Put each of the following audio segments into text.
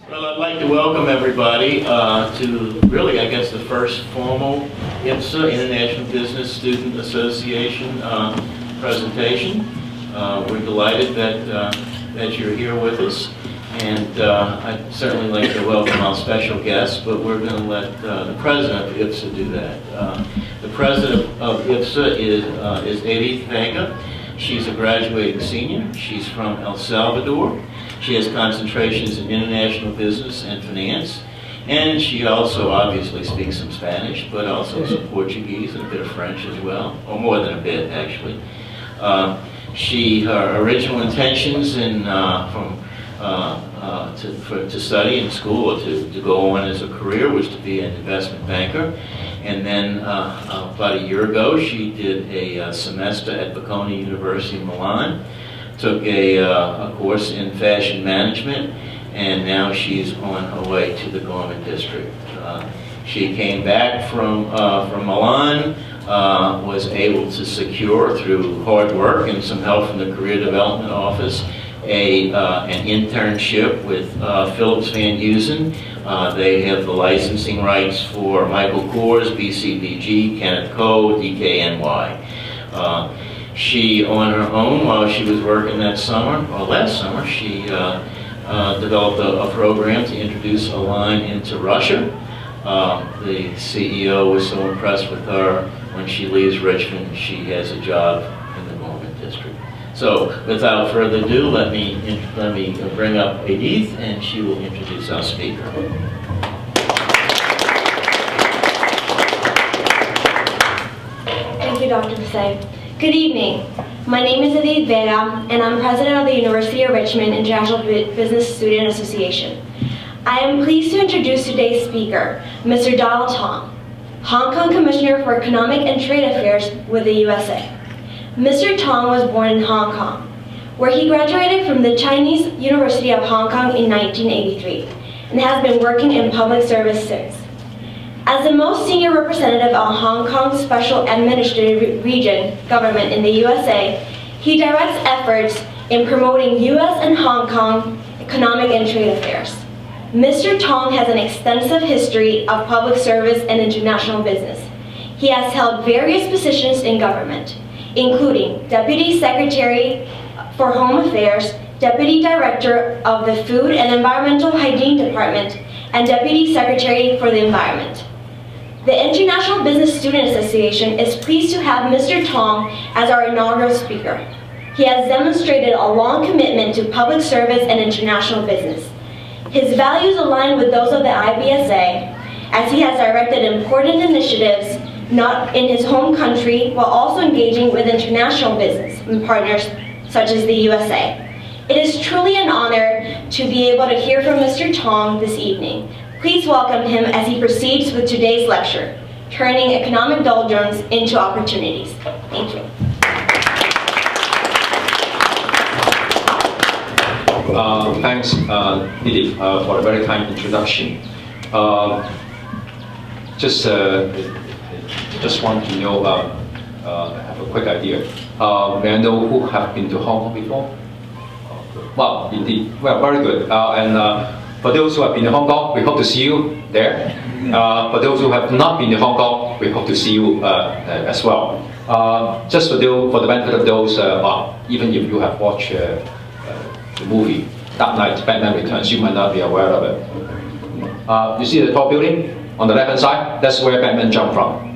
Well, I'd like to welcome everybody to really, I guess, the first formal IPSA, International Business Student Association presentation. We're delighted that you're here with us, and I'd certainly like to welcome our special guests, but we're going to let the president of IPSA do that. The president of IPSA is Edith Vega. She's a graduating senior. She's from El Salvador. She has concentrations in international business and finance, and she also obviously speaks some Spanish, but also some Portuguese and a bit of French as well, or more than a bit actually. Her original intentions to study in school or to go on as a career was to be an investment banker, and then about a year ago she did a semester at Bocconi University in Milan. Took a course in fashion management, and now she's on her way to the Garment District. She came back from Milan, was able to secure through hard work and some help from the Career Development Office an internship with Phillips Van Heusen. They have the licensing rights for Michael Kors, BCBG, Kenneth Cole, DKNY. She, on her own, while she was working that summer, or last summer, she developed a program to introduce a line into Russia. The CEO was so impressed with her, when she leaves Richmond, she has a job in the Garment District. So, without further ado, let me bring up Edith, and she will introduce our speaker. Thank you, Dr. Desai. Good evening. My name is Edith Vega, and I'm president of the University of Richmond International Business Student Association. I am pleased to introduce today's speaker, Mr. Donald Tong, Hong Kong Commissioner for Economic and Trade Affairs with the USA. Mr. Tong was born in Hong Kong, where he graduated from the Chinese University of Hong Kong in 1983, and has been working in public service since. As the most senior representative of Hong Kong's Special Administrative Region government in the USA, he directs efforts in promoting U.S. and Hong Kong economic and trade affairs. Mr. Tong has an extensive history of public service and international business. He has held various positions in government, including Deputy Secretary for Home Affairs, Deputy Director of the Food and Environmental Hygiene Department, and Deputy Secretary for the Environment. The International Business Student Association is pleased to have Mr. Tong as our inaugural speaker. He has demonstrated a long commitment to public service and international business. His values align with those of the IBSA, as he has directed important initiatives not in his home country, while also engaging with international business and partners such as the USA. It is truly an honor to be able to hear from Mr. Tong this evening. Please welcome him as he proceeds with today's lecture, Turning Economic Doldrums into Opportunities. Thank you. Thanks, Edith, for a very kind introduction. Just want to know, have a quick idea. May I know who have been to Hong Kong before? Well, indeed. Well, very good. For those who have been to Hong Kong, we hope to see you there. For those who have not been to Hong Kong, we hope to see you as well. Just for the benefit of those, even if you have watched the movie Dark Knight, Batman Returns, you might not be aware of it. You see the tall building on the left-hand side? That's where Batman jumped from.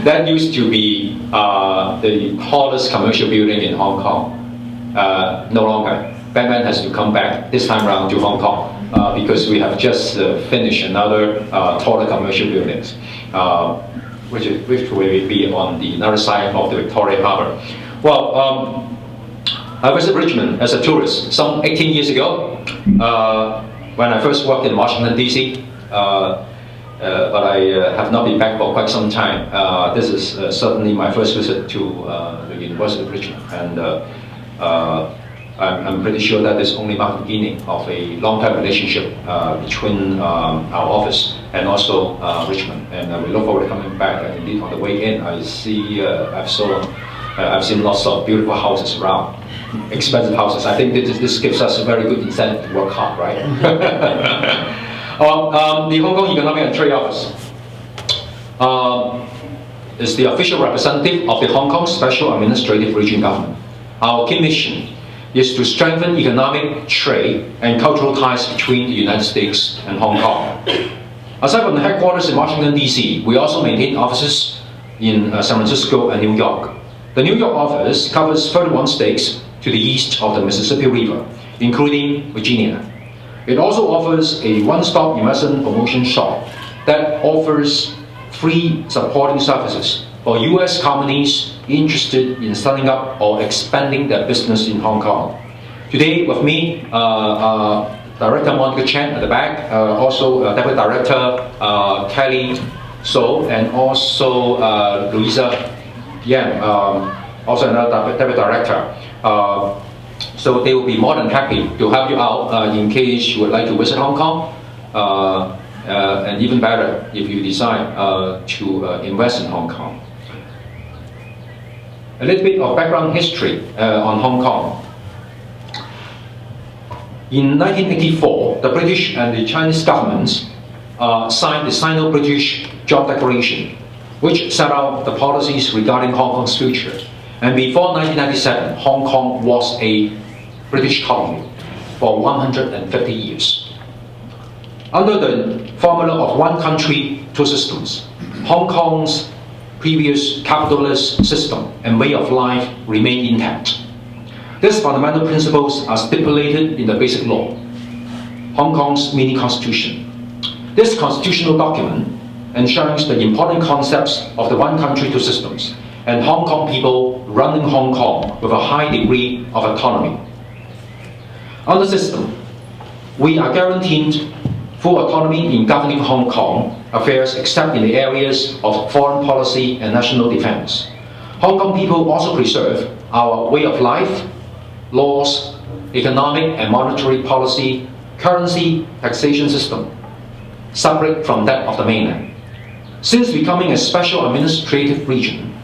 That used to be the tallest commercial building in Hong Kong. No longer. Batman has to come back this time around to Hong Kong because we have just finished another taller commercial buildings, which will be on the other side of the Victoria Harbour. Well, I visited Richmond as a tourist some 18 years ago when I first worked in Washington, D.C. But I have not been back for quite some time. This is certainly my first visit to the University of Richmond, and I'm pretty sure that this only marks the beginning of a long-term relationship between our office and also Richmond. And we look forward to coming back. And indeed, on the way in, I see I've saw I've seen lots of beautiful houses around, expensive houses. I think this gives us a very good incentive to work hard, right? The Hong Kong Economic and Trade Office is the official representative of the Hong Kong Special Administrative Region Government. Our key mission is to strengthen economic, trade, and cultural ties between the United States and Hong Kong. Aside from the headquarters in Washington, D.C., we also maintain offices in San Francisco and New York. The New York office covers 31 states to the east of the Mississippi River, including Virginia. It also offers a one-stop investment promotion shop that offers free supporting services for U.S. companies interested in starting up or expanding their business in Hong Kong. Today with me, Director Monica Chen at the back, also Deputy Director Kelly So, and also Louisa Yan, also another Deputy Director. So they will be more than happy to help you out in case you would like to visit Hong Kong, and even better if you decide to invest in Hong Kong. A little bit of background history on Hong Kong. In 1984, the British and the Chinese governments signed the Sino-British Joint Declaration, which set out the policies regarding Hong Kong's future. And before 1997, Hong Kong was a British colony for 150 years. Under the formula of one country, two systems, Hong Kong's previous capitalist system and way of life remain intact. These fundamental principles are stipulated in the Basic Law, Hong Kong's mini-constitution. This constitutional document enshrines the important concepts of the one country, two systems, and Hong Kong people running Hong Kong with a high degree of autonomy. Under the system, we are guaranteed full autonomy in governing Hong Kong affairs except in the areas of foreign policy and national defense. Hong Kong people also preserve our way of life, laws, economic and monetary policy, currency, taxation system, separate from that of the mainland. Since becoming a special administrative region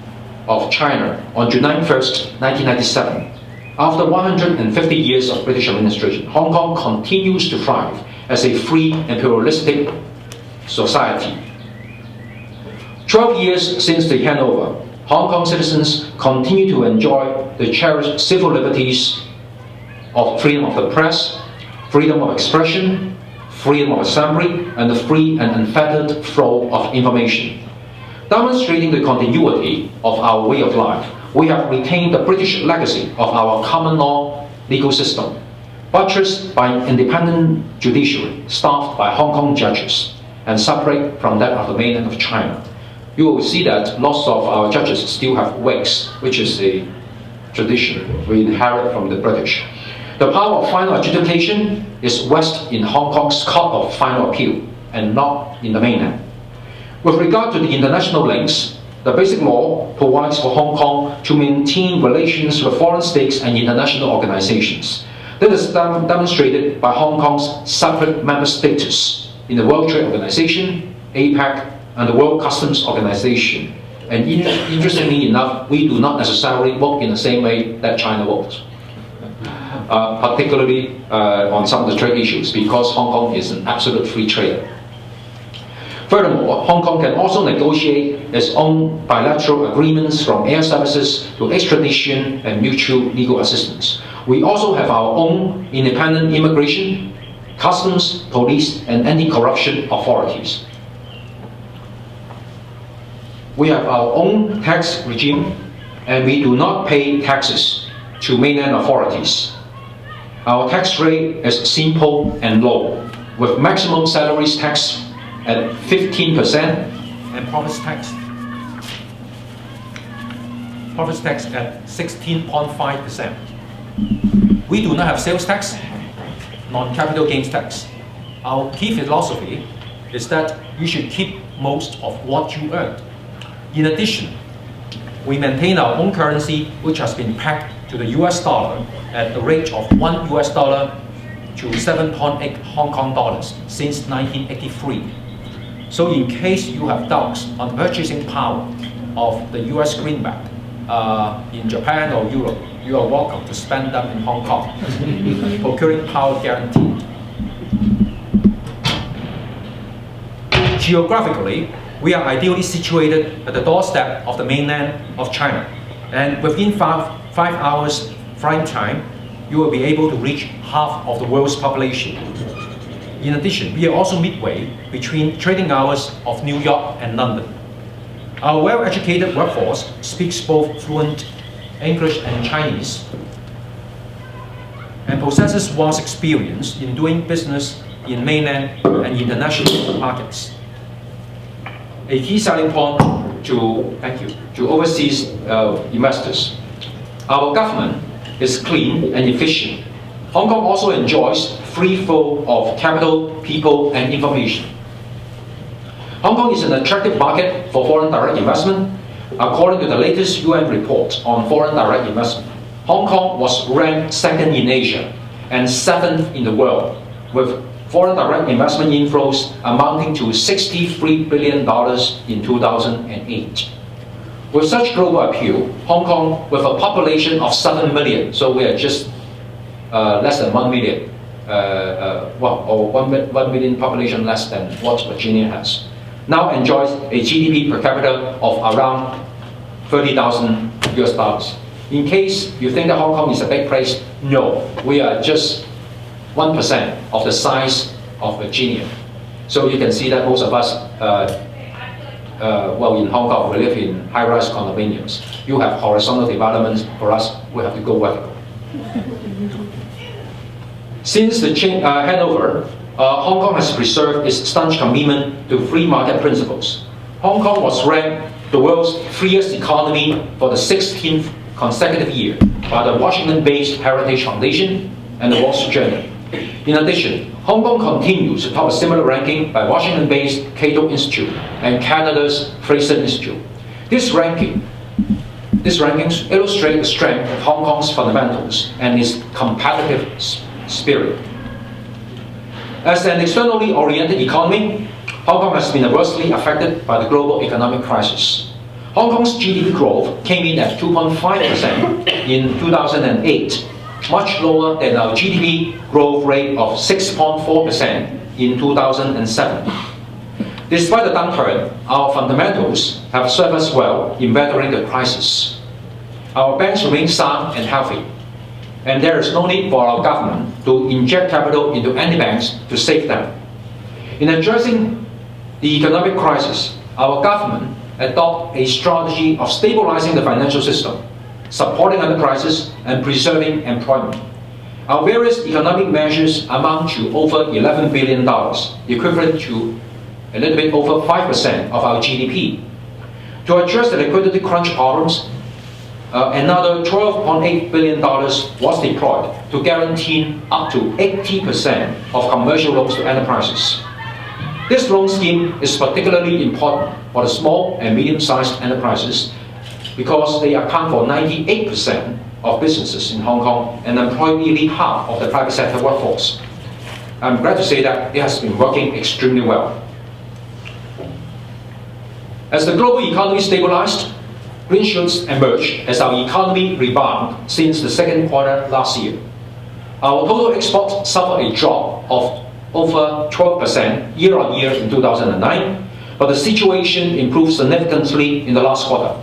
of China on July 1st, 1997, after 150 years of British administration, Hong Kong continues to thrive as a free and pluralistic society. 12 years since the handover, Hong Kong citizens continue to enjoy the cherished civil liberties of freedom of the press, freedom of expression, freedom of assembly, and the free and unfettered flow of information. Demonstrating the continuity of our way of life, we have retained the British legacy of our common law legal system, buttressed by an independent judiciary staffed by Hong Kong judges and separate from that of the mainland of China. You will see that lots of our judges still have wigs, which is a tradition we inherit from the British. The power of final adjudication is vested in Hong Kong's Court of Final Appeal and not in the mainland. With regard to the international links, the Basic Law provides for Hong Kong to maintain relations with foreign states and international organizations. This is demonstrated by Hong Kong's separate member status in the World Trade Organization, APEC, and the World Customs Organization. And interestingly enough, we do not necessarily vote in the same way that China votes, particularly on some of the trade issues, because Hong Kong is an absolute free trader. Furthermore, Hong Kong can also negotiate its own bilateral agreements from air services to extradition and mutual legal assistance. We also have our own independent immigration, customs, police, and anti-corruption authorities. We have our own tax regime, and we do not pay taxes to mainland authorities. Our tax rate is simple and low, with maximum salaries tax at 15% and profits tax at 16.5%. We do not have sales tax, non-capital gains tax. Our key philosophy is that you should keep most of what you earn. In addition, we maintain our own currency, which has been pegged to the US dollar at the rate of $1 US to 7.8 Hong Kong dollars since 1983. So in case you have doubts on the purchasing power of the US greenback, in Japan or Europe, you are welcome to spend them in Hong Kong, procuring power guarantee. Geographically, we are ideally situated at the doorstep of the mainland of China, and within five hours flight time, you will be able to reach half of the world's population. In addition, we are also midway between trading hours of New York and London. Our well-educated workforce speaks both fluent English and Chinese, and possesses vast experience in doing business in mainland and international markets. A key selling point to overseas investors. Our government is clean and efficient. Hong Kong also enjoys free flow of capital, people, and information. Hong Kong is an attractive market for foreign direct investment. According to the latest UN report on foreign direct investment, Hong Kong was ranked second in Asia and seventh in the world, with foreign direct investment inflows amounting to $63 billion in 2008. With such global appeal, Hong Kong, with a population of 7 million, so we are just less than 1 million, or 1 million population less than what Virginia has, now enjoys a GDP per capita of around 30,000 US dollars. In case you think that Hong Kong is a big place, no, we are just 1% of the size of Virginia. So you can see that most of us, in Hong Kong, we live in high-rise condominiums. You have horizontal developments. For us, we have to go vertical. Since the handover, Hong Kong has preserved its staunch commitment to free market principles. Hong Kong was ranked the world's freest economy for the 16th consecutive year by the Washington-based Heritage Foundation and the Wall Street Journal. In addition, Hong Kong continues to top a similar ranking by Washington-based Cato Institute and Canada's Fraser Institute. These rankings illustrate the strength of Hong Kong's fundamentals and its competitive spirit. As an externally oriented economy, Hong Kong has been adversely affected by the global economic crisis. Hong Kong's GDP growth came in at 2.5% in 2008, much lower than our GDP growth rate of 6.4% in 2007. Despite the downturn, our fundamentals have served us well in weathering the crisis. Our banks remain sound and healthy, and there is no need for our government to inject capital into any banks to save them. In addressing the economic crisis, our government adopted a strategy of stabilizing the financial system, supporting enterprises, and preserving employment. Our various economic measures amount to over $11 billion, equivalent to a little bit over 5% of our GDP. To address the liquidity crunch problems, another $12.8 billion was deployed to guarantee up to 80% of commercial loans to enterprises. This loan scheme is particularly important for the small and medium-sized enterprises because they account for 98% of businesses in Hong Kong and employ nearly half of the private sector workforce. I'm glad to say that it has been working extremely well. As the global economy stabilized, green shoots emerged as our economy rebounded since the second quarter last year. Our total exports suffered a drop of over 12% year-on-year in 2009, but the situation improved significantly in the last quarter.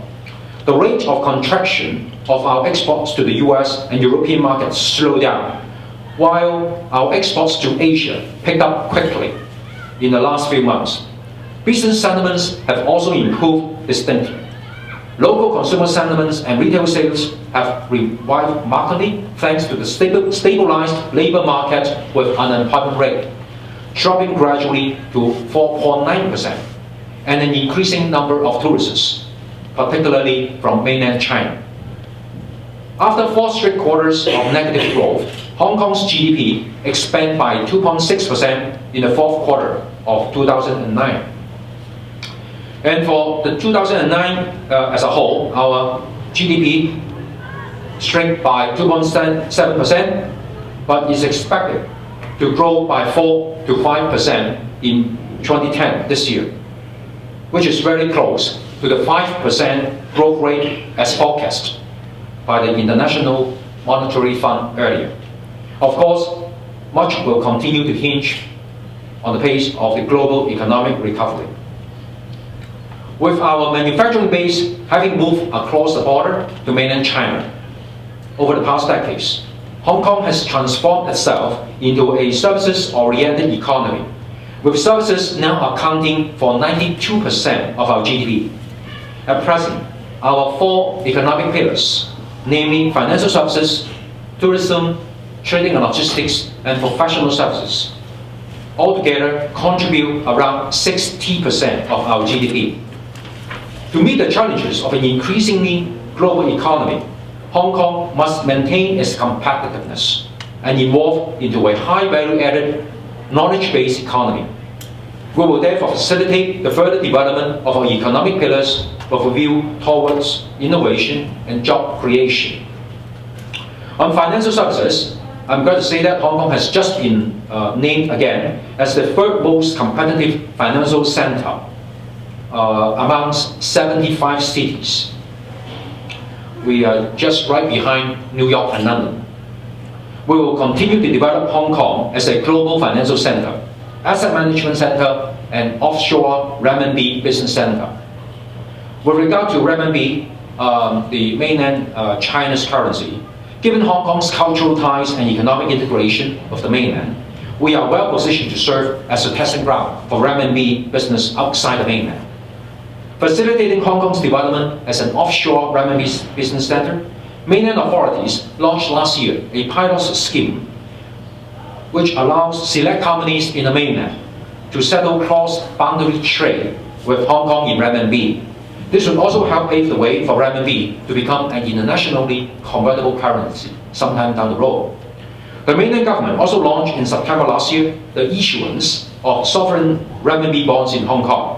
The rate of contraction of our exports to the US and European markets slowed down, while our exports to Asia picked up quickly in the last few months. Business sentiments have also improved distinctly. Local consumer sentiments and retail sales have revived markedly thanks to the stabilized labor market with unemployment rate dropping gradually to 4.9% and an increasing number of tourists, particularly from mainland China. After 4 straight quarters of negative growth, Hong Kong's GDP expanded by 2.6% in the 4th quarter of 2009. And for the 2009 as a whole, our GDP shrank by 2.7%, but is expected to grow by 4 to 5% in 2010, this year, which is very close to the 5% growth rate as forecast by the International Monetary Fund earlier. Of course, much will continue to hinge on the pace of the global economic recovery. With our manufacturing base having moved across the border to mainland China over the past decades, Hong Kong has transformed itself into a services-oriented economy, with services now accounting for 92% of our GDP. At present, our 4 economic pillars, namely financial services, tourism, trading and logistics, and professional services, altogether contribute around 60% of our GDP. To meet the challenges of an increasingly global economy, Hong Kong must maintain its competitiveness and evolve into a high value-added, knowledge-based economy. We will therefore facilitate the further development of our economic pillars with a view towards innovation and job creation. On financial services, I'm going to say that Hong Kong has just been named again as the 3rd most competitive financial center amongst 75 cities. We are just right behind New York and London. We will continue to develop Hong Kong as a global financial center, asset management center, and offshore renminbi business center. With regard to renminbi, the mainland China's currency, given Hong Kong's cultural ties and economic integration of the mainland, we are well positioned to serve as a testing ground for renminbi business outside the mainland. Facilitating Hong Kong's development as an offshore renminbi business center, mainland authorities launched last year a pilot scheme which allows select companies in the mainland to settle cross-boundary trade with Hong Kong in renminbi. This would also help pave the way for renminbi to become an internationally convertible currency sometime down the road. The mainland government also launched in September last year the issuance of sovereign renminbi bonds in Hong Kong.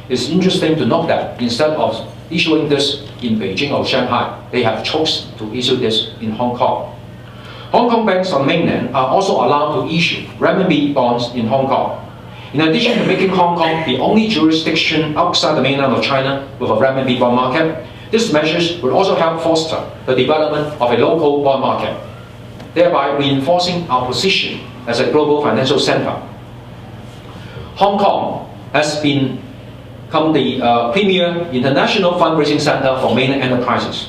It's interesting to note that instead of issuing this in Beijing or Shanghai, they have chosen to issue this in Hong Kong. Hong Kong banks on mainland are also allowed to issue renminbi bonds in Hong Kong. In addition to making Hong Kong the only jurisdiction outside the mainland of China with a renminbi bond market, these measures will also help foster the development of a local bond market, thereby reinforcing our position as a global financial center. Hong Kong has become the premier international fundraising center for mainland enterprises.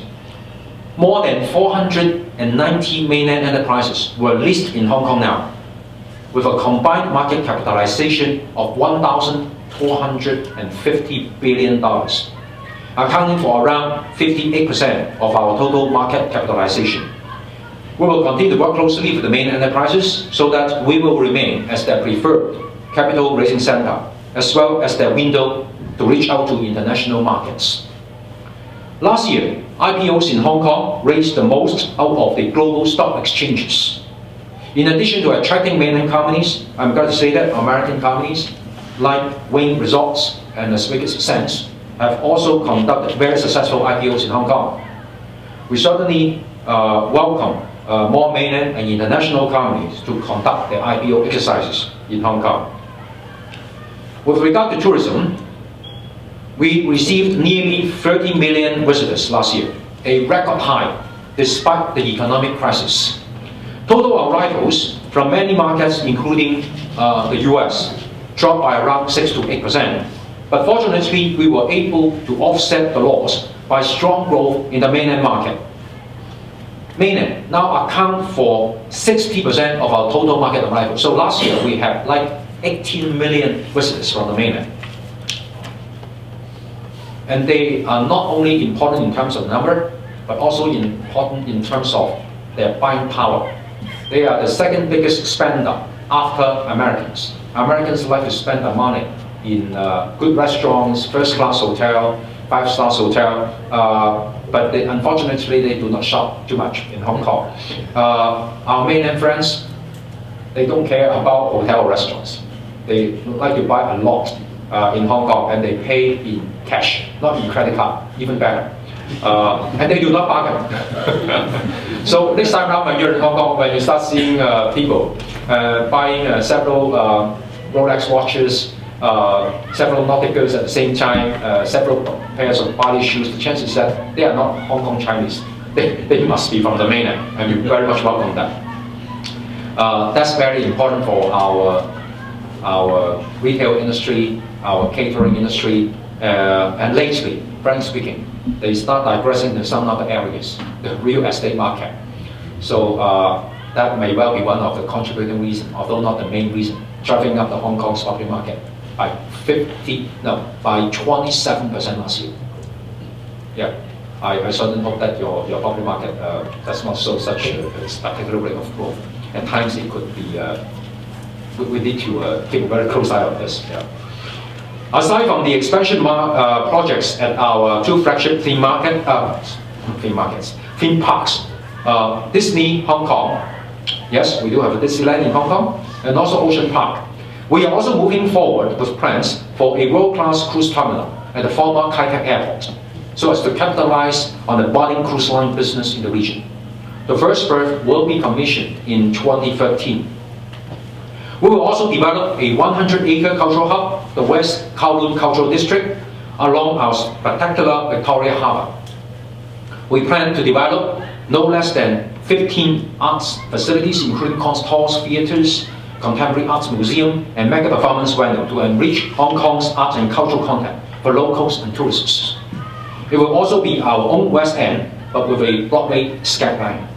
More than 490 mainland enterprises were listed in Hong Kong now, with a combined market capitalization of $1,450 billion, accounting for around 58% of our total market capitalization. We will continue to work closely with the mainland enterprises so that we will remain as their preferred capital raising center, as well as their window to reach out to international markets. Last year, IPOs in Hong Kong raised the most out of the global stock exchanges. In addition to attracting mainland companies, I'm going to say that American companies like Wynn Resorts and Las Vegas Sands have also conducted very successful IPOs in Hong Kong. We certainly welcome more mainland and international companies to conduct their IPO exercises in Hong Kong. With regard to tourism, we received nearly 30 million visitors last year, a record high despite the economic crisis. Total arrivals from many markets, including the US, dropped by around 6 to 8%. But fortunately, we were able to offset the loss by strong growth in the mainland market. Mainland now account for 60% of our total market arrivals. So last year, we had like 18 million visitors from the mainland. And they are not only important in terms of number, but also important in terms of their buying power. They are the second biggest spender after Americans. Americans like to spend their money in good restaurants, first-class hotel, five-star hotel, but unfortunately they do not shop too much in Hong Kong. Our mainland friends, they don't care about hotel or restaurants. They like to buy a lot in Hong Kong, and they pay in cash, not in credit card, even better. And they do not bargain. So next time around when you're in Hong Kong, when you start seeing people buying several Rolex watches, several Nauticas at the same time, several pairs of Bali shoes, the chances that they are not Hong Kong Chinese. They must be from the mainland, and we very much welcome that. That's very important for our retail industry, our catering industry, and lately, frankly speaking, they start digressing to some other areas, the real estate market. So that may well be one of the contributing reasons, although not the main reason, driving up the Hong Kong's property market by 27% last year. Yeah, I certainly hope that your property market does not show such a spectacular rate of growth. At times it could be, we need to keep a very close eye on this. Yeah. Aside from the expansion projects at our two flagship theme parks, Disney Hong Kong, yes, we do have a Disneyland in Hong Kong, and also Ocean Park. We are also moving forward with plans for a world-class cruise terminal at the former Kai Tak Airport, so as to capitalize on the budding cruise line business in the region. The first berth will be commissioned in 2013. We will also develop a 100-acre cultural hub, the West Kowloon Cultural District, along our spectacular Victoria Harbour. We plan to develop no less than 15 arts facilities, including concert halls, theatres, contemporary arts museum, and mega performance venue to enrich Hong Kong's arts and cultural content for locals and tourists. It will also be our own West End, but with a Broadway skyline.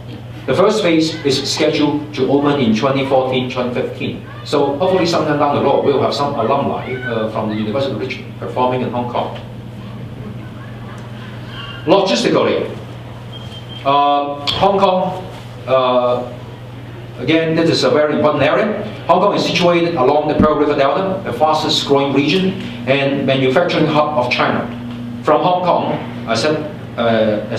The first phase is scheduled to open in 2014-2015. So hopefully sometime down the road, we'll have some alumni from the University of Richmond performing in Hong Kong. Logistically, Hong Kong, again, this is a very important area. Hong Kong is situated along the Pearl River Delta, the fastest growing region and manufacturing hub of China. From Hong Kong, as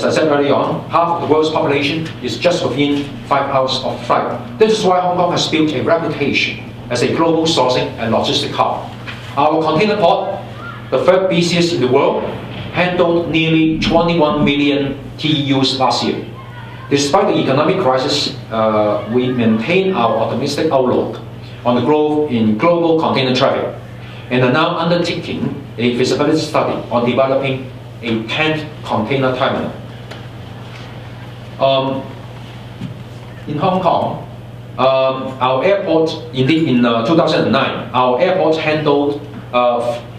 I said earlier on, half of the world's population is just within 5 hours of flight. This is why Hong Kong has built a reputation as a global sourcing and logistic hub. Our container port, the third busiest in the world, handled nearly 21 million TEUs last year. Despite the economic crisis, we maintain our optimistic outlook on the growth in global container traffic and are now undertaking a feasibility study on developing a 10th container terminal. In Hong Kong, our airport, indeed in 2009, our airport handled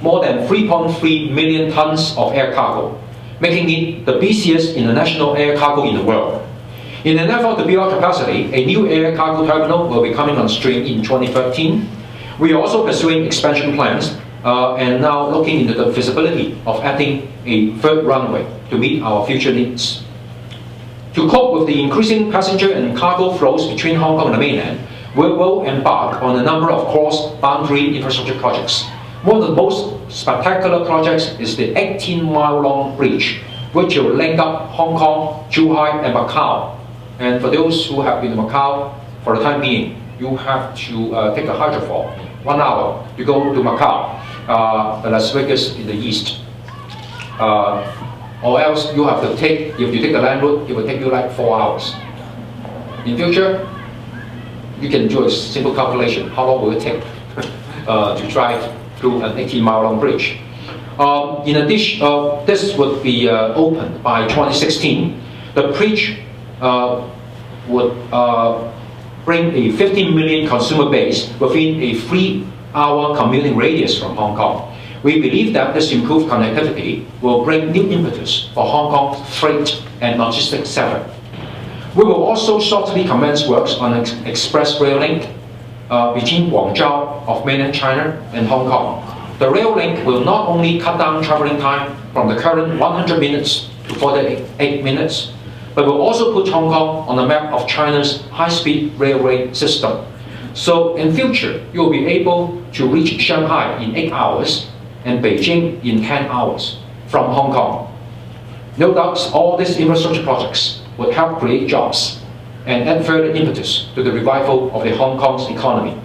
more than 3.3 million tons of air cargo, making it the busiest international air cargo in the world. In an effort to build up capacity, a new air cargo terminal will be coming on stream in 2013. We are also pursuing expansion plans and now looking into the feasibility of adding a third runway to meet our future needs. To cope with the increasing passenger and cargo flows between Hong Kong and the mainland, we will embark on a number of cross-boundary infrastructure projects. One of the most spectacular projects is the 18-mile-long bridge, which will link up Hong Kong, Zhuhai, and Macau. And for those who have been to Macau, for the time being, you have to take a hydrofoil, 1 hour, to go to Macau, the Las Vegas in the east. Or else you have to take, if you take the land route, it will take you like 4 hours. In future, you can do a simple calculation. How long will it take to drive through an 18-mile-long bridge? In addition, this would be opened by 2016. The bridge would bring a 15 million consumer base within a 3-hour commuting radius from Hong Kong. We believe that this improved connectivity will bring new impetus for Hong Kong's freight and logistics sector. We will also shortly commence works on an express rail link between Guangzhou of mainland China and Hong Kong. The rail link will not only cut down traveling time from the current 100 minutes to 48 minutes, but will also put Hong Kong on the map of China's high-speed railway system. So in future, you will be able to reach Shanghai in 8 hours and Beijing in 10 hours from Hong Kong. No doubt all these infrastructure projects would help create jobs and add further impetus to the revival of the Hong Kong's economy.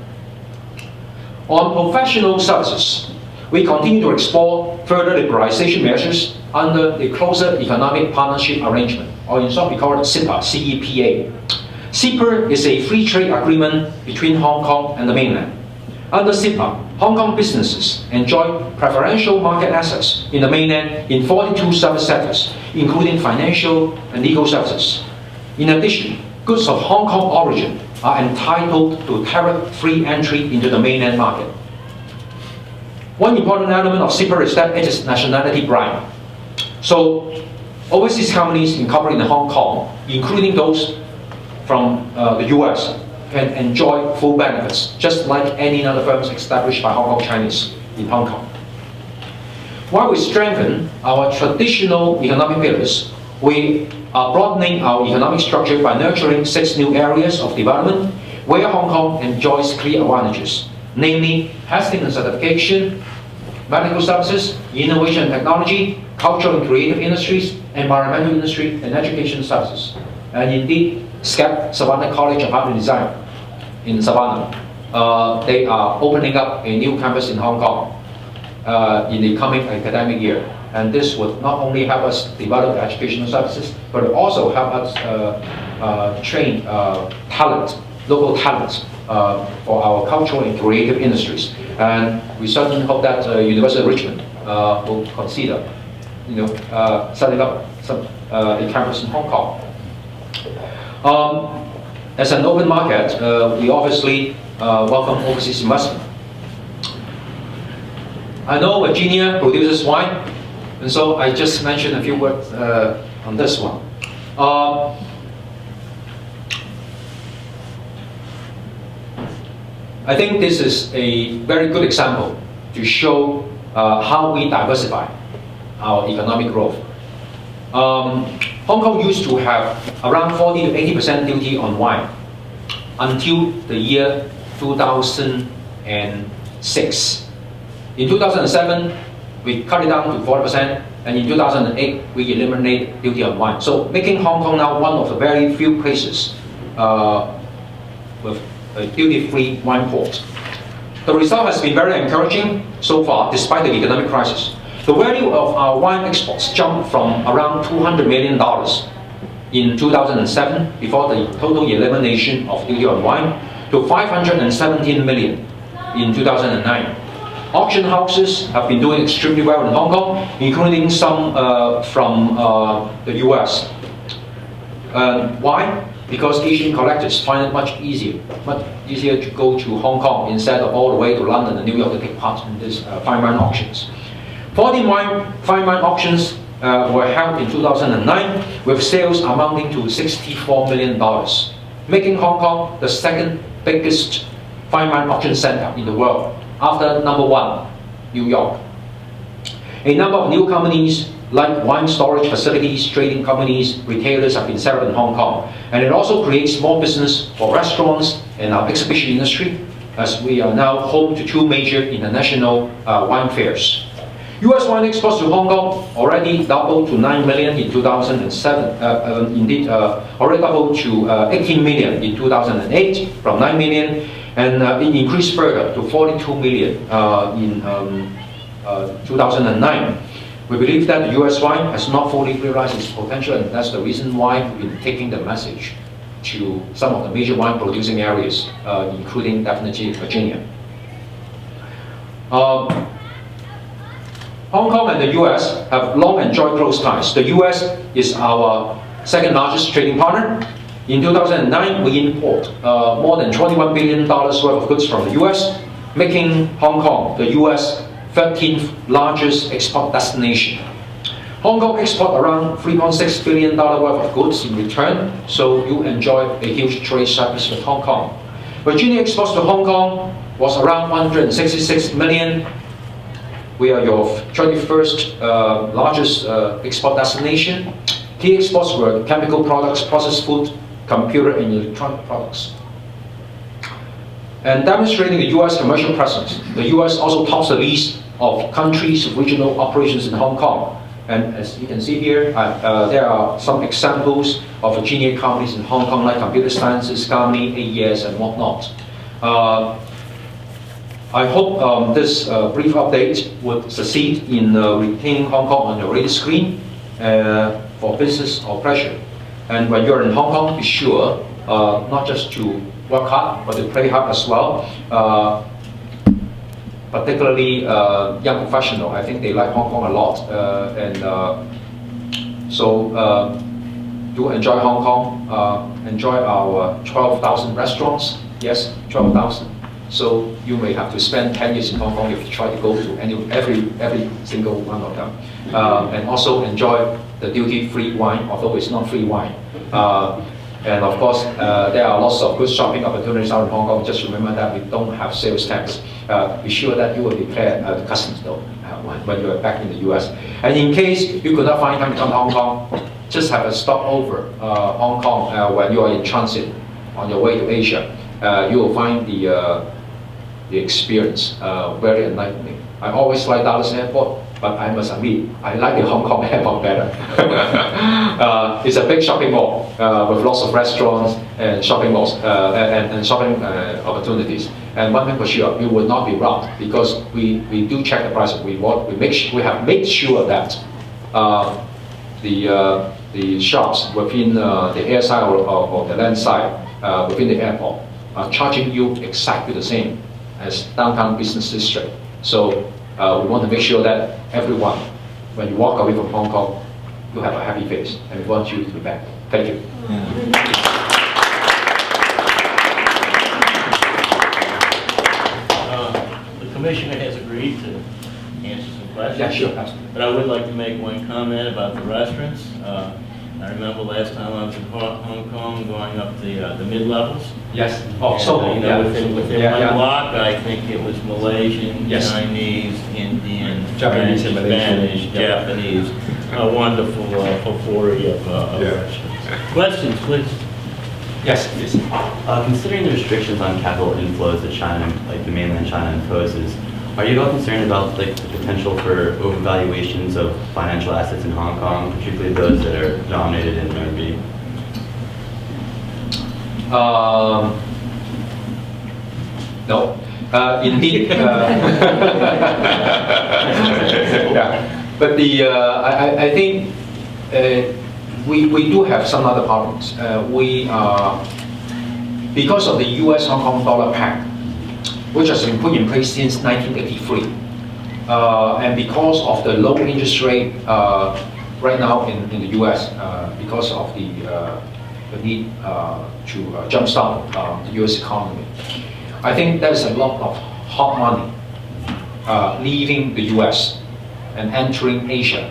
On professional services, we continue to explore further liberalization measures under the Closer Economic Partnership Arrangement, or in short we call it CEPA, CEPA. CEPA is a free trade agreement between Hong Kong and the mainland. Under CEPA, Hong Kong businesses enjoy preferential market access in the mainland in 42 service sectors, including financial and legal services. In addition, goods of Hong Kong origin are entitled to tariff-free entry into the mainland market. One important element of CIPA is that it is nationality blind. So, overseas companies incorporated in Hong Kong, including those from the US, can enjoy full benefits, just like any other firms established by Hong Kong Chinese in Hong Kong. While we strengthen our traditional economic pillars, we are broadening our economic structure by nurturing 6 new areas of development where Hong Kong enjoys clear advantages, namely testing and certification, medical services, innovation and technology, cultural and creative industries, environmental industry, and education services. And indeed, SCAP, Savannah College of Art and Design in Savannah, they are opening up a new campus in Hong Kong in the coming academic year. And this would not only help us develop educational services, but also help us train talent, local talent, for our cultural and creative industries. And we certainly hope that University of Richmond will consider, setting up a campus in Hong Kong. As an open market, we obviously welcome overseas investment. I know Virginia produces wine, and so I just mentioned a few words on this one. I think this is a very good example to show how we diversify our economic growth. Hong Kong used to have around 40 to 80% duty on wine until the year 2006. In 2007, we cut it down to 40%, and in 2008, we eliminated duty on wine. So making Hong Kong now one of the very few places with a duty-free wine port. The result has been very encouraging so far, despite the economic crisis. The value of our wine exports jumped from around $200 million in 2007, before the total elimination of duty on wine, to $517 million in 2009. Auction houses have been doing extremely well in Hong Kong, including some from the US. Why? Because Asian collectors find it much easier to go to Hong Kong instead of all the way to London and New York to take part in these fine wine auctions. 14 fine wine auctions were held in 2009, with sales amounting to $64 million, making Hong Kong the second biggest fine wine auction center in the world, after number 1, New York. A number of new companies like wine storage facilities, trading companies, retailers have been set up in Hong Kong. And it also creates more business for restaurants and our exhibition industry, as we are now home to 2 major international wine fairs. US wine exports to Hong Kong already doubled to 9 million in 2007, already doubled to 18 million in 2008 from 9 million, and it increased further to 42 million in 2009. We believe that the US wine has not fully realized its potential, and that's the reason why we've been taking the message to some of the major wine producing areas, including definitely Virginia. Hong Kong and the US have long enjoyed close ties. The US is our second largest trading partner. In 2009, we import more than $21 billion worth of goods from the US, making Hong Kong the US 13th largest export destination. Hong Kong export around $3.6 billion worth of goods in return, so you enjoy a huge trade surplus with Hong Kong. Virginia exports to Hong Kong was around $166 million. We are your 21st largest export destination. Key exports were chemical products, processed food, computer and electronic products. And demonstrating the US commercial presence, the US also tops the list of countries' regional operations in Hong Kong. And as you can see here, there are some examples of Virginia companies in Hong Kong, like Computer Sciences, Garmin, AES, and whatnot. I hope this brief update would succeed in retaining Hong Kong on your radar screen for business or pleasure. And when you're in Hong Kong, be sure not just to work hard, but to play hard as well. particularly young professional. I think they like Hong Kong a lot, so do enjoy Hong Kong. Enjoy our 12,000 restaurants. Yes, 12,000. So you may have to spend 10 years in Hong Kong if you try to go to every single one of them. And also enjoy the duty-free wine, although it's not free wine. And of course, there are lots of good shopping opportunities out in Hong Kong. Just remember that we don't have sales tax. Be sure that you will declare the customs though when you are back in the US. And in case you could not find time to come to Hong Kong, just have a stopover Hong Kong when you are in transit on your way to Asia. You will find the experience very enlightening. I always like Dallas Airport, but I must admit, I like the Hong Kong airport better. It's a big shopping mall with lots of restaurants and shopping malls and shopping opportunities. And one thing for sure, you will not be robbed because we do check the price. We have made sure that the shops within the air side or the land side within the airport are charging you exactly the same as downtown business district. So we want to make sure that everyone, when you walk away from Hong Kong, you have a happy face, and we want you to be back. Thank you. The Commissioner has agreed to answer some questions. Yeah, sure, absolutely. But I would like to make one comment about the restaurants. I remember last time I was in Hong Kong going up the mid-levels. Yes. Oh, And, so within one block, I think it was Malaysian, Yes. Chinese, Indian, Japanese and French, Malaysian. Spanish, Japanese. A wonderful potpourri of restaurants. Questions, please. Yes, please. Considering the restrictions on capital inflows that China, like the mainland China imposes, are you at all concerned about like the potential for overvaluations of financial assets in Hong Kong, particularly those that are denominated in RMB? No. Indeed. Yeah. But I think we do have some other problems. Because of the US Hong Kong dollar pact, which has been put in place since 1983, and because of the low interest rate right now in the US, because of the need to jumpstart the US economy, I think there's a lot of hot money leaving the US and entering Asia,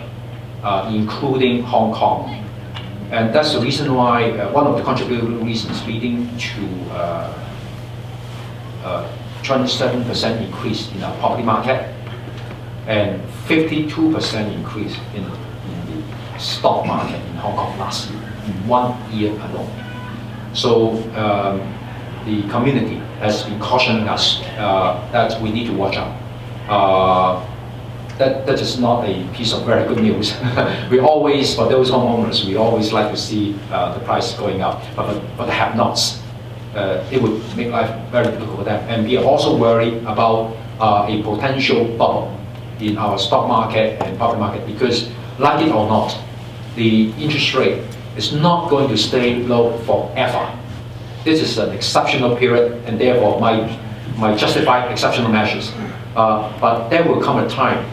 including Hong Kong. And that's the reason why, one of the contributing reasons leading to 27% increase in our property market and 52% increase in the stock market in Hong Kong last year, in 1 year alone. So the community has been cautioning us that we need to watch out. That is not a piece of very good news. We always, for those homeowners, we always like to see the price going up, but the have-nots, it would make life very difficult for them. And we are also worried about a potential bubble in our stock market and property market because, like it or not, the interest rate is not going to stay low forever. This is an exceptional period and therefore might justify exceptional measures. But there will come a time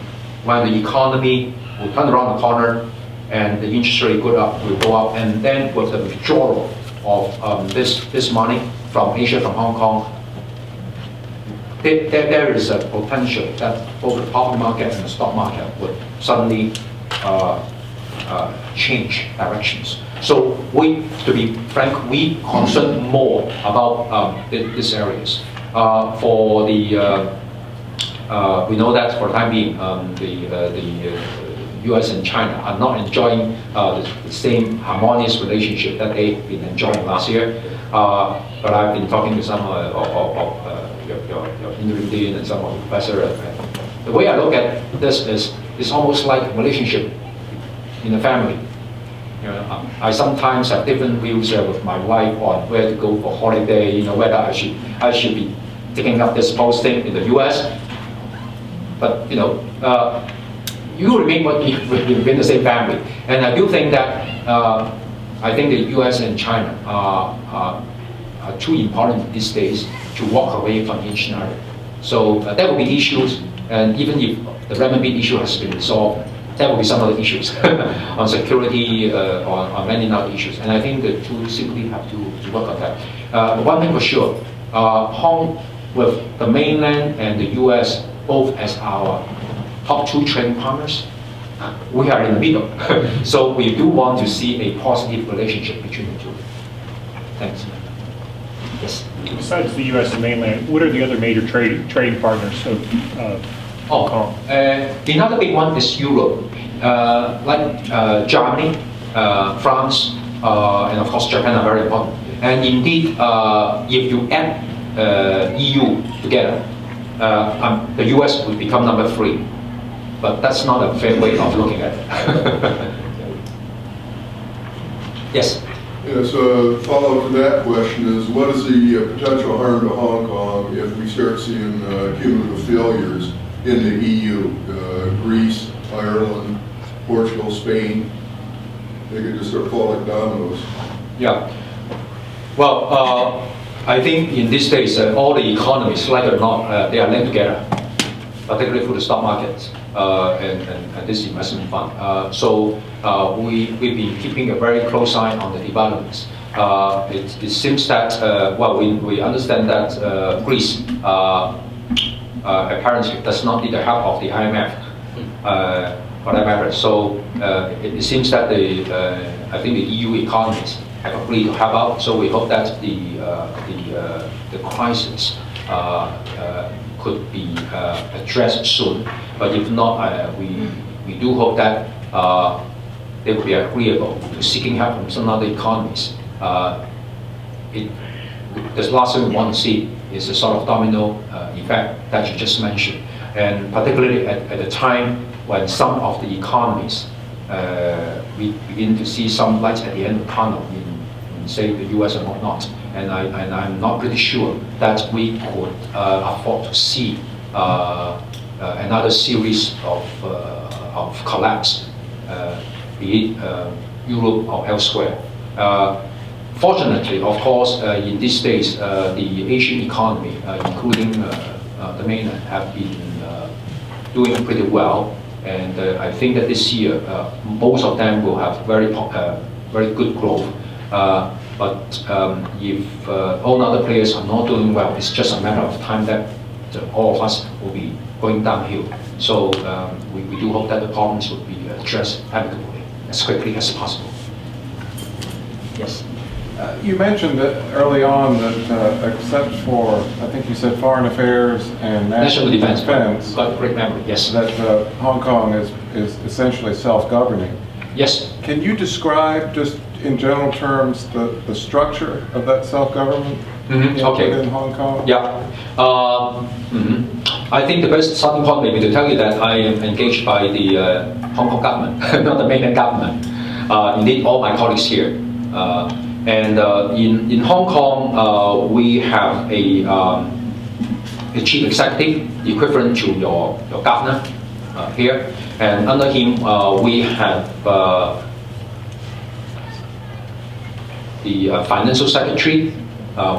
when the economy will turn around the corner and the interest rate will go up, and then with the withdrawal of this money from Asia, from Hong Kong, there is a potential that both the property market and the stock market would suddenly change directions. So to be frank, we concern more about these areas. We know that for the time being, the US and China are not enjoying the same harmonious relationship that they've been enjoying last year. But I've been talking to some of your interim dean and some of the professor. The way I look at this is it's almost like a relationship in a family. You know, I sometimes have different views with my wife on where to go for holiday. You know, whether I should be taking up this posting in the US. But you know, you remain within the same family, and I do think that I think the U.S. and China are too important these days to walk away from each other. So there will be issues, and even if the renminbi issue has been resolved, there will be some other issues on security, on many other issues. And I think the two simply have to work on that. But one thing for sure, with the mainland and the US both as our top two trading partners, we are in the middle. So we do want to see a positive relationship between the two. Thanks. Yes. Besides the U.S. and mainland, what are the other major trading partners of Hong Kong? Another big one is Europe, like Germany, France, and of course Japan are very important. And indeed, if you add EU together, the US would become number 3. But that's not a fair way of looking at it. Yes? Yes, follow-up to that question is, what is the potential harm to Hong Kong if we start seeing cumulative failures in the EU? Greece, Ireland, Portugal, Spain, they could just sort of fall like dominoes. Yeah. Well, I think in these days, all the economies, like it or not, they are linked together, particularly through the stock markets and this investment fund. So we've been keeping a very close eye on the developments. It seems that, well, we understand that Greece apparently does not need the help of the IMF for that matter. So it seems that I think the EU economies have agreed to help out. So we hope that the crisis could be addressed soon. But if not, we do hope that they will be agreeable to seeking help from some other economies. The last thing we want to see is a sort of domino effect that you just mentioned. And particularly at the time when some of the economies we begin to see some light at the end of the tunnel in say, the US and whatnot. And I'm not pretty sure that we could afford to see another series of collapse, be it Europe or elsewhere. Fortunately, of course, in these days, the Asian economy, including the mainland, have been doing pretty well. And I think that this year, most of them will have very good growth. But if all other players are not doing well, it's just a matter of time that all of us will be going downhill. So we do hope that the problems will be addressed amicably as quickly as possible. Yes. You mentioned that early on that except for, I think you said foreign affairs and national defense, got great memory. Yes. That Hong Kong is essentially self-governing. Yes. Can you describe, just in general terms, the structure of that self-government within Hong Kong? Yeah. I think the best starting point may be to tell you that I am engaged by the Hong Kong government, not the mainland government. Indeed, all my colleagues here. And in Hong Kong, we have a chief executive equivalent to your governor here. And under him, we have the financial secretary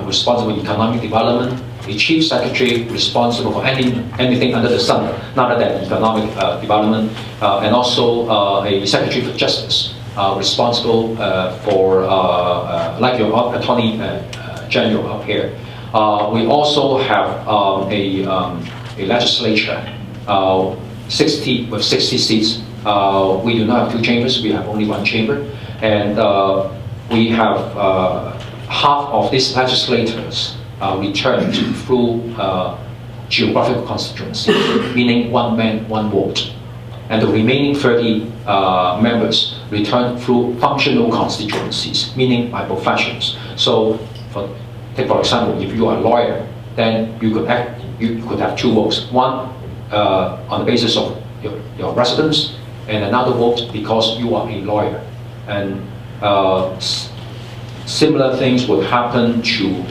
responsible for economic development, the chief secretary responsible for anything under the sun, other than economic development, and also a secretary for justice responsible for, like your attorney general up here. We also have a legislature, 60 seats. We do not have 2 chambers, we have only 1 chamber. And we have half of these legislators returned through geographical constituency, meaning 1 man, 1 vote. And the remaining 30 members returned through functional constituencies, meaning by professions. So, take for example, if you are a lawyer, then you could have 2 votes. One on the basis of your residence, and another vote because you are a lawyer. And similar things would happen to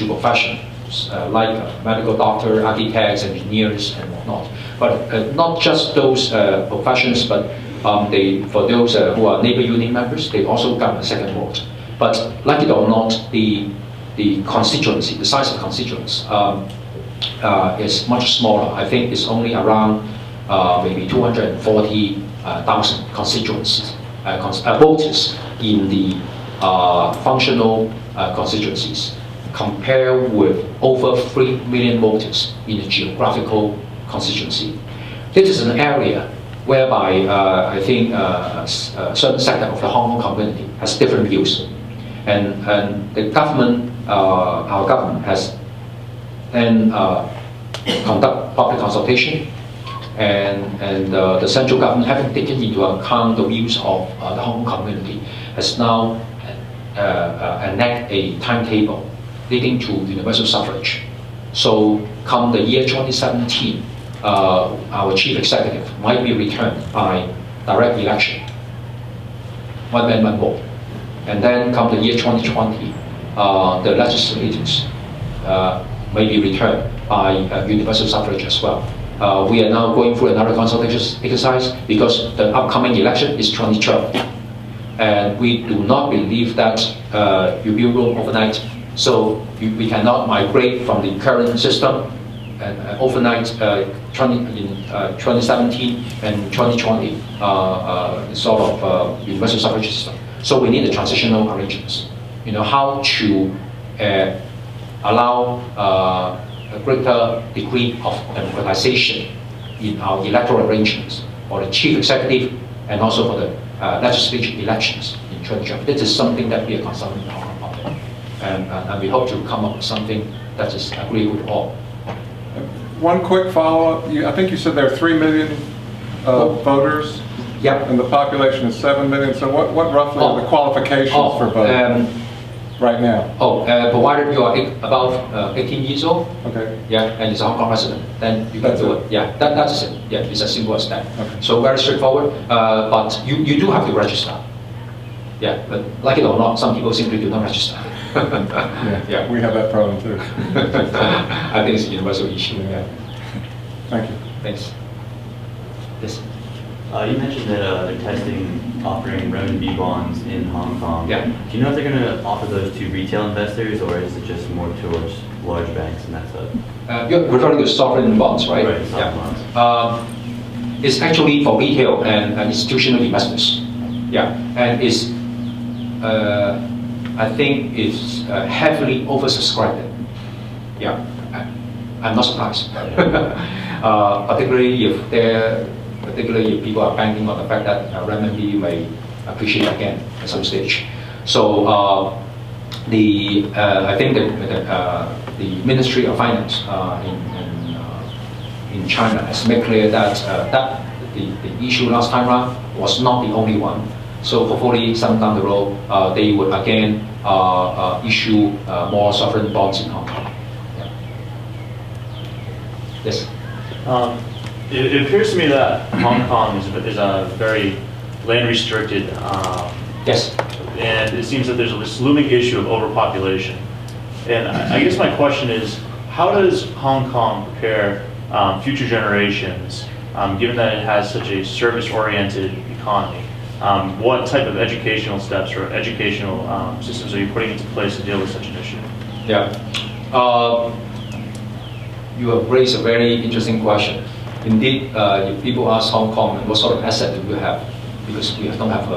professions like medical doctor, architects, engineers, and whatnot. But not just those professions, but for those who are labor union members, they also got a 2nd vote. But like it or not, the the constituency, the size of the constituents is much smaller. I think it's only around maybe 240,000 constituencies, voters in the functional constituencies, compared with over 3 million voters in the geographical constituency. This is an area whereby I think a certain sector of the Hong Kong community has different views. And the government, our government has then conduct public consultation, and the central government, having taken into account the views of the Hong Kong community, has now enacted a timetable leading to universal suffrage. So come the year 2017, our chief executive might be returned by direct election, one man, one vote. And then come the year 2020, the legislators may be returned by universal suffrage as well. We are now going through another consultation exercise because the upcoming election is 2012. And we do not believe that you build Rome overnight. So we cannot migrate from the current system and overnight in 2017 and 2020 sort of universal suffrage system. So we need the transitional arrangements. You know, how to allow a greater degree of democratization in our electoral arrangements for the chief executive and also for the legislative elections in 2012. This is something that we are consulting with Hong Kong public. And we hope to come up with something that is agreeable to all. One quick follow-up. I think you said there are 3 million voters. Yeah. And the population is 7 million. So what roughly are the qualifications for voting right now? Provided you are above 18 years old. Okay. Yeah, and it's a Hong Kong resident, then you can do it. Yeah, that's it. Yeah, it's as simple as that. Okay. So very straightforward. But you do have to register. Yeah, but like it or not, some people simply do not register. Yeah, we have that problem too. I think it's a universal issue. Yeah. Thank you. Thanks. Yes. You mentioned that they're testing offering renminbi bonds in Hong Kong. Yeah. Do you know if they're going to offer those to retail investors, or is it just more towards large banks and that's it? You're referring to sovereign bonds, right? Right, sovereign bonds. It's actually for retail and institutional investors. Yeah, and it's I think it's heavily oversubscribed. Yeah, I'm not surprised. Particularly if people are banking on the fact that renminbi may appreciate again at some stage. So I think that the Ministry of Finance in China has made clear that the issue last time around was not the only one. So hopefully, some down the road, they would again issue more sovereign bonds in Hong Kong. Yeah. Yes. It appears to me that Hong Kong is a very land-restricted. Yes. And it seems that there's this looming issue of overpopulation. And I guess my question is, how does Hong Kong prepare future generations, given that it has such a service-oriented economy? What type of educational steps or educational systems are you putting into place to deal with such an issue? Yeah. You have raised a very interesting question. Indeed, if people ask Hong Kong what sort of asset do we have, because we don't have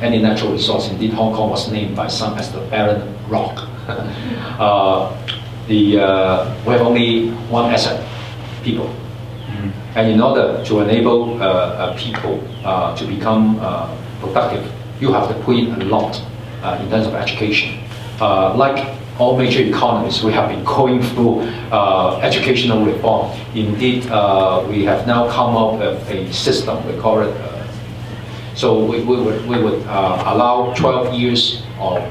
any natural resource. Indeed, Hong Kong was named by some as the barren rock. We have only one asset, people. And in order to enable people to become productive, you have to put in a lot in terms of education. Like all major economies, we have been going through educational reform. Indeed, we have now come up with a system, we call it, so we would allow 12 years of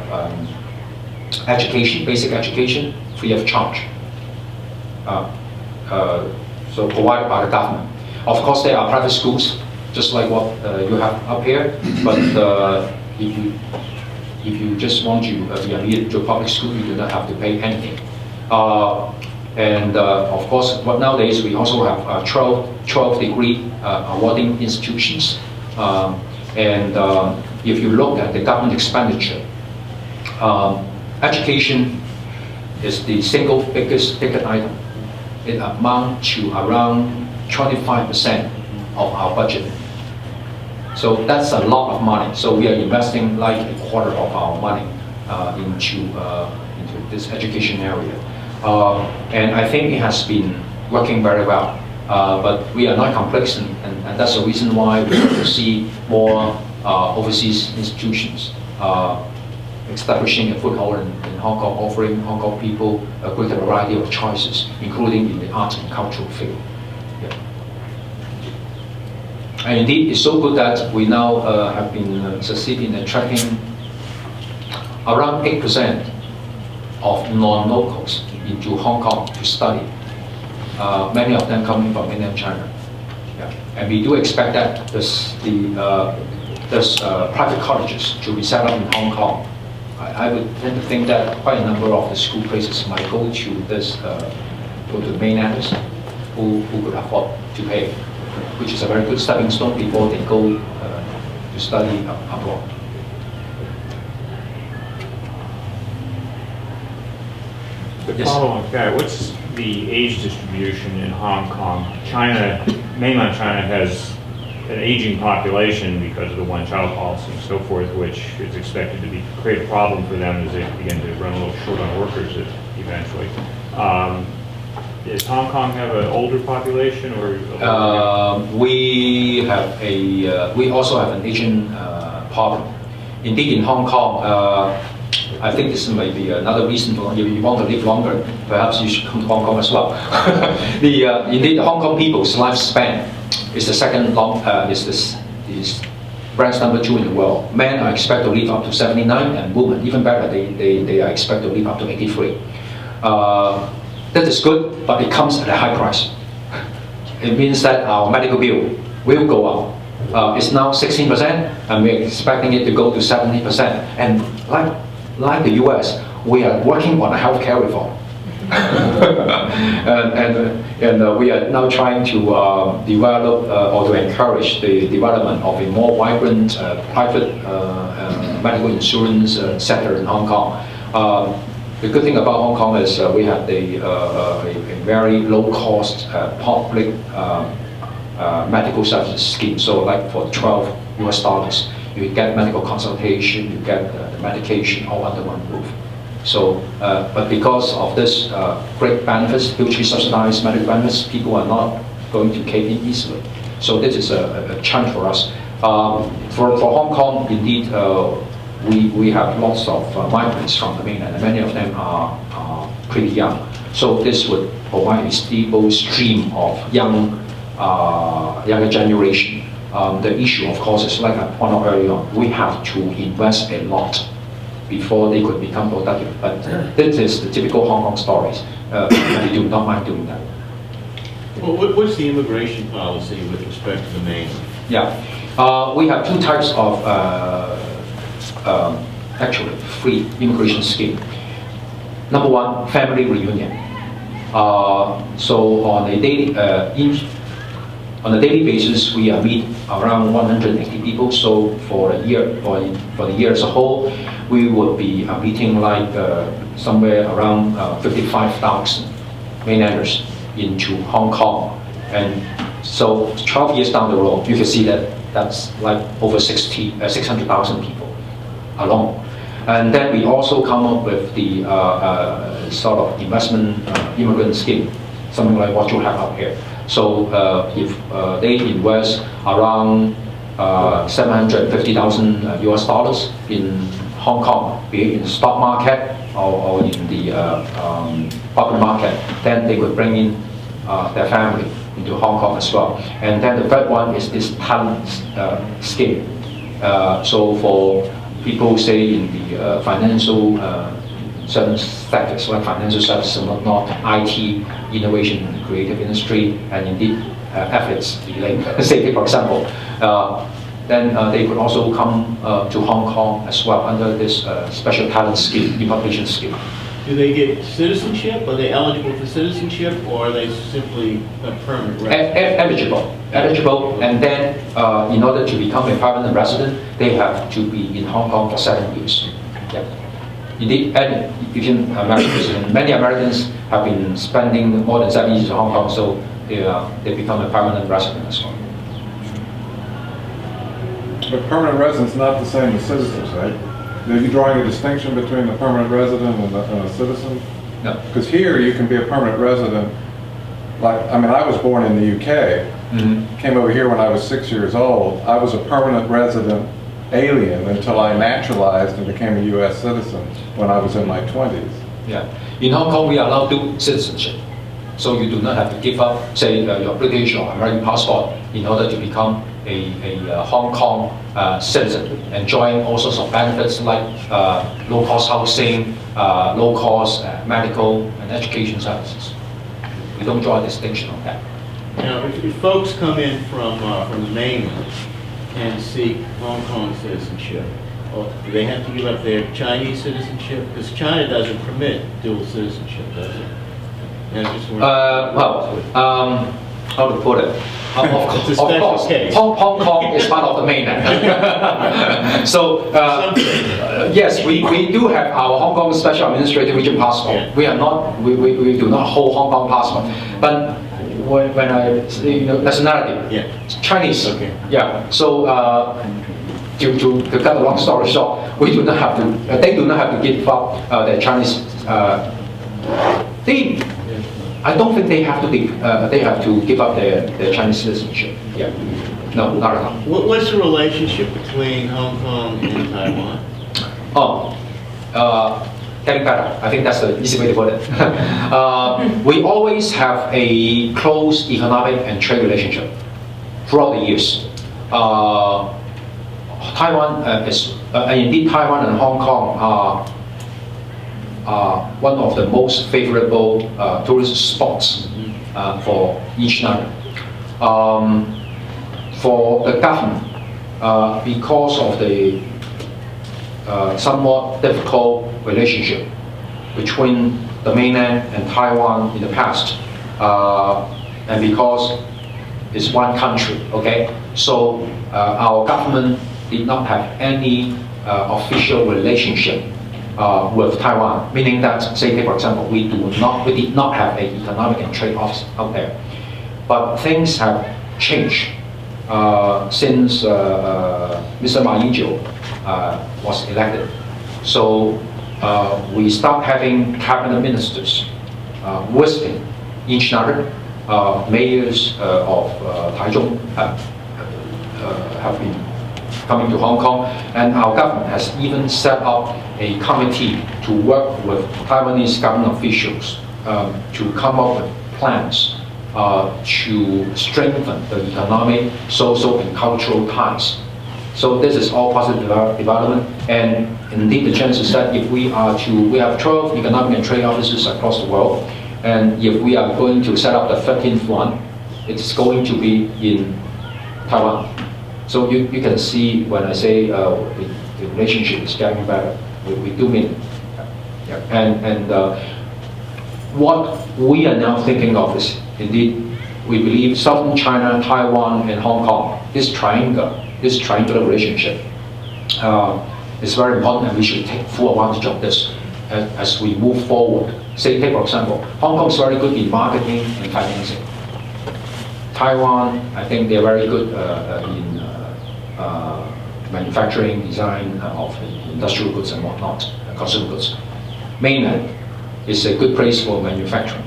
education, basic education, free of charge. So provided by the government. Of course, there are private schools, just like what you have up here. But if you just want to be admitted to a public school, you do not have to pay anything. Of course, nowadays we also have 12 degree awarding institutions. If you look at the government expenditure, education is the single biggest ticket item. It amounts to around 25% of our budget. So that's a lot of money. So we are investing like a quarter of our money into this education area. And I think it has been working very well. But we are not complacent, and that's the reason why we want to see more overseas institutions establishing a foothold in Hong Kong, offering Hong Kong people a greater variety of choices, including in the arts and cultural field. Yeah. And indeed, it's so good that we now have been succeeding in attracting around 8% of non-locals into Hong Kong to study. Many of them coming from mainland China. Yeah. And we do expect that there's private colleges to be set up in Hong Kong. I would tend to think that quite a number of the school places might go to the mainlanders who could afford to pay, which is a very good stepping stone before they go to study abroad. To follow on that, what's the age distribution in Hong Kong? Mainland China has an aging population because of the one-child policy and so forth, which is expected to create a problem for them as they begin to run a little short on workers eventually. Does Hong Kong have an older population, or? We also have an aging problem. Indeed, in Hong Kong, I think this may be another reason for if you want to live longer, perhaps you should come to Hong Kong as well. Indeed, the Hong Kong people's lifespan is the second is ranks number 2 in the world. Men are expected to live up to 79, and women, even better, they are expected to live up to 83. That is good, but it comes at a high price. It means that our medical bill will go up. It's now 16%, and we're expecting it to go to 70%. And like the US, we are working on a healthcare reform. and we are now trying to develop or to encourage the development of a more vibrant private medical insurance sector in Hong Kong. The good thing about Hong Kong is we have a very low-cost public medical services scheme. So like for $12, you get medical consultation, you get medication all under one roof. So, but because of this great benefits, hugely subsidized medical benefits, people are not going to cave in easily. So this is a challenge for us. For Hong Kong, indeed, we have lots of migrants from the mainland, and many of them are pretty young. So this would provide a stable stream of younger generation. The issue, of course, is like I pointed out earlier on, we have to invest a lot before they could become productive. But this is the typical Hong Kong stories. We do not mind doing that. Well, what's the immigration policy with respect to the mainland? Yeah, we have 2 types of actually free immigration scheme. Number 1, family reunion. So on a daily basis, we meet around 180 people. So for the year as a whole, we will be meeting like somewhere around 55,000 mainlanders into Hong Kong. And so 12 years down the road, you can see that that's like over 600,000 people alone. And then we also come up with the sort of investment immigrant scheme, something like what you have up here. So if they invest around $750,000 US in Hong Kong, be it in the stock market or in the property market, then they could bring in their family into Hong Kong as well. And then the third one is this talent scheme. So for people, say in the financial certain sectors like financial services and whatnot, IT, innovation, and creative industry, and indeed athletes, say for example, then they could also come to Hong Kong as well under this special talent scheme, repatriation scheme. Do they get citizenship? Are they eligible for citizenship, or are they simply a permanent resident? Eligible, and then in order to become a permanent resident, they have to be in Hong Kong for 7 years. Yep. Indeed, and even Americans, and many Americans have been spending more than 7 years in Hong Kong, so they become a permanent resident as well. But permanent residence is not the same as citizens, right? Are you drawing a distinction between a permanent resident and a citizen? No. Because here you can be a permanent resident. Like, I mean, I was born in the UK, came over here when I was 6 years old. I was a permanent resident alien until I naturalized and became a US citizen when I was in my 20s. Yeah. In Hong Kong, we are allowed to citizenship. So you do not have to give up, say, your British or American passport in order to become a Hong Kong citizen, enjoying all sorts of benefits like low-cost housing, low-cost medical and education services. We don't draw a distinction on that. Now, if folks come in from the mainland and seek Hong Kong citizenship, do they have to give up their Chinese citizenship? Because China doesn't permit dual citizenship, does it? How to put it? It's a special case. Hong Kong is part of the mainland. So, yes, we do have our Hong Kong Special Administrative Region passport. Yeah. We are not, we do not hold Hong Kong passport. But when I say nationality, Yeah. Chinese. Okay. Yeah. So, to cut a long story short, we do not have to. They do not have to give up their Chinese. I don't think they have to. They have to give up their Chinese citizenship. Yeah. No, not at all. What's the relationship between Hong Kong and Taiwan? Getting better. I think that's the easy way to put it. We always have a close economic and trade relationship throughout the years. Taiwan is, indeed, Taiwan and Hong Kong are one of the most favorable tourist spots for each other. For the government, because of the somewhat difficult relationship between the mainland and Taiwan in the past, and because it's one country, okay? So our government did not have any official relationship with Taiwan, meaning that, say, for example, we did not have an economic and trade office out there. But things have changed since Mr. Ma Ying-jeou was elected. So we start having cabinet ministers visiting each other. Mayors of Taichung have been coming to Hong Kong, and our government has even set up a committee to work with Taiwanese government officials to come up with plans to strengthen the economic, social, and cultural ties. So this is all positive development, and indeed the chances that if we have 12 economic and trade offices across the world, and if we are going to set up the 13th one, it's going to be in Taiwan. So you can see when I say the relationship is getting better, we do mean it. Yeah. And what we are now thinking of is, indeed, we believe Southern China, Taiwan, and Hong Kong, this triangular relationship is very important, and we should take full advantage of this as we move forward. Say, take for example, Hong Kong is very good in marketing and financing. Taiwan, I think they're very good in manufacturing, design of industrial goods and whatnot, consumer goods. Mainland is a good place for manufacturing.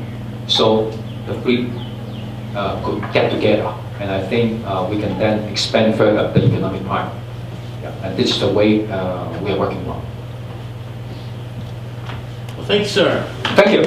So the three could get together, and I think we can then expand further the economic pie. Yeah. And this is the way we are working on. Well, thanks, sir. Thank you.